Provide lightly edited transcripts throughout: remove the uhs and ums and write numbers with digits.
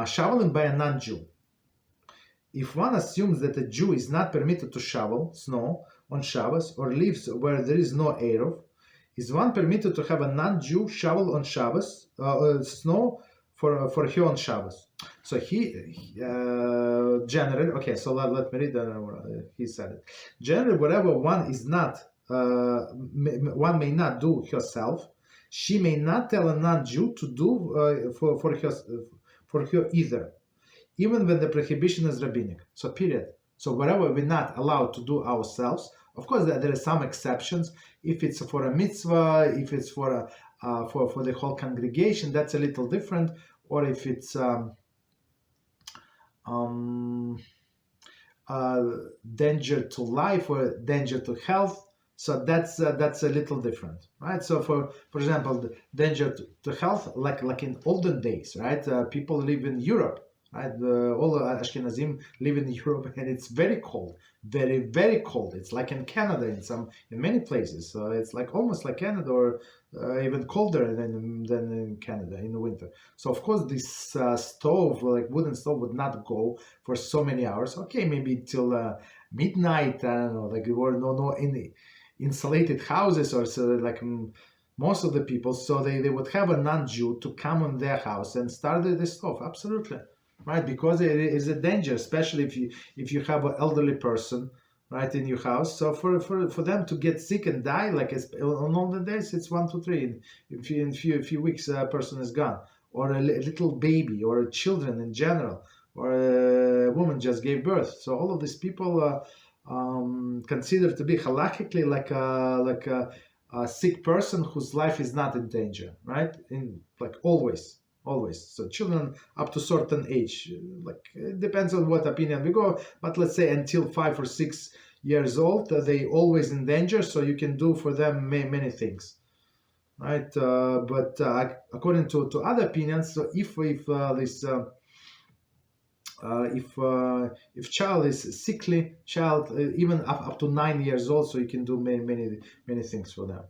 shoveling by a non-Jew. If one assumes that a Jew is not permitted to shovel snow on Shabbos or lives where there is no Eruv, is one permitted to have a non-Jew shovel on Shabbos, snow for here on Shabbos? So generally, okay, so let me read that. He said it. Generally, whatever one is not, one may not do herself, she may not tell a non-Jew to do for her either, even when the prohibition is rabbinic. So period. So whatever we're not allowed to do ourselves, of course there are some exceptions. If it's for a mitzvah, if it's for the whole congregation, that's a little different. Or if it's danger to life or danger to health, so that's a little different, right? So for example, the danger to health, like in olden days, right? People live in Europe, right? All Ashkenazim live in Europe, and it's very cold, very, very cold. It's like in Canada in many places. So it's like almost like Canada, or even colder than in Canada in the winter. So of course this stove, like wooden stove, would not go for so many hours. Okay, maybe till midnight. I don't know. Like there were no any insulated houses, or so like most of the people. So they would have a non-Jew to come on their house and start the stove. Absolutely. Right, because it is a danger, especially if you have an elderly person, right, in your house. So for them to get sick and die, like on all the days, it's 1, 2, 3. In few weeks, a person is gone, or a little baby, or children in general, or a woman just gave birth. So all of these people considered to be halachically like a sick person whose life is not in danger, right? Like always. So children up to certain age, like it depends on what opinion we go, but let's say until 5 or 6 years old, they always in danger. So you can do for them many things, right? But according to other opinions, so if child is sickly child, even up to 9 years old, so you can do many things for them.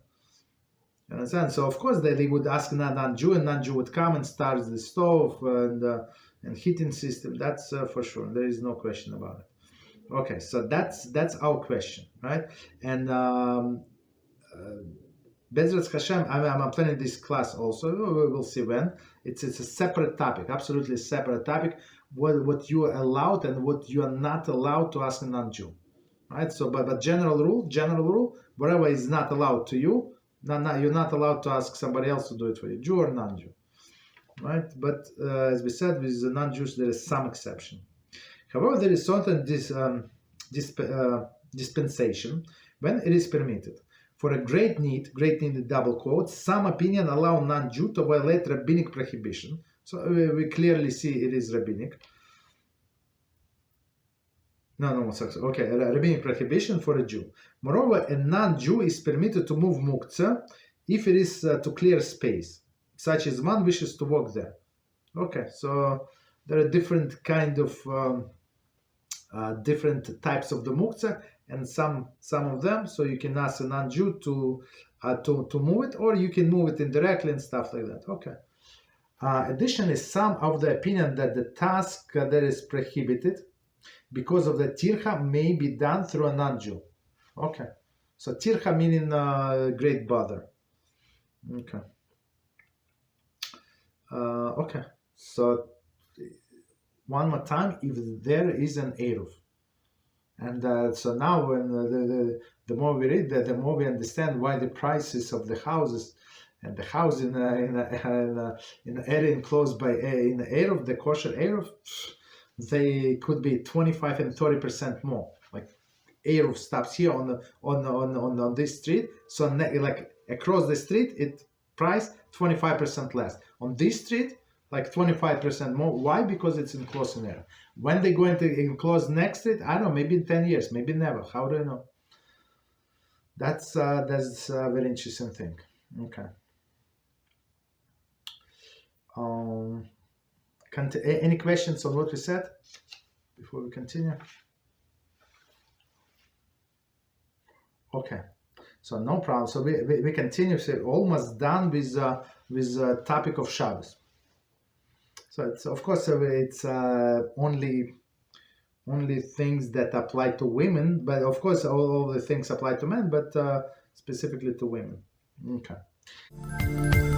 Understand? So of course they would ask non-Jew, and non-Jew would come and start the stove and heating system. That's for sure. There is no question about it. Okay, so that's our question, right? And Beezrat Hashem, I'm planning this class also. We'll see when. It's a separate topic, absolutely separate topic. What you are allowed and what you are not allowed to ask a non-Jew, right? So, but general rule, whatever is not allowed to you. No, you're not allowed to ask somebody else to do it for you, Jew or non-Jew, right? But as we said, with the non-Jews, there is some exception. However, there is certain dispensation when it is permitted. For a great need in double quotes, some opinion allow non-Jew to violate rabbinic prohibition. So we clearly see it is rabbinic. Okay, rabbinic prohibition for a Jew. Moreover, a non-Jew is permitted to move Muktzeh if it is to clear space, such as one wishes to walk there. Okay, so there are different kind of different types of the Muktzeh, and some of them. So you can ask a non-Jew to move it, or you can move it indirectly and stuff like that. Okay. Additionally, some of the opinion that the task that is prohibited because of the tircha may be done through a non-Jew. Okay. So tircha meaning great bother. Okay. Okay. So one more time, if there is an eruv. And so now when the more we read, the more we understand why the prices of the houses and the house in an area enclosed by in the eruv, the kosher eruv, they could be 25 and 30% more. Like eruv stops here on this street, so like across the street it priced 25% less. On this street, like 25% more. Why? Because it's enclosed in area. When they go into enclosed next street, I don't know, maybe in 10 years, maybe never. How do you know? That's a very interesting thing. Okay. Any questions on what we said before we continue? Okay, so no problem. So we continue. So almost done with topic of Shabbos. So it's of course it's only things that apply to women, but of course all the things apply to men, but specifically to women. Okay.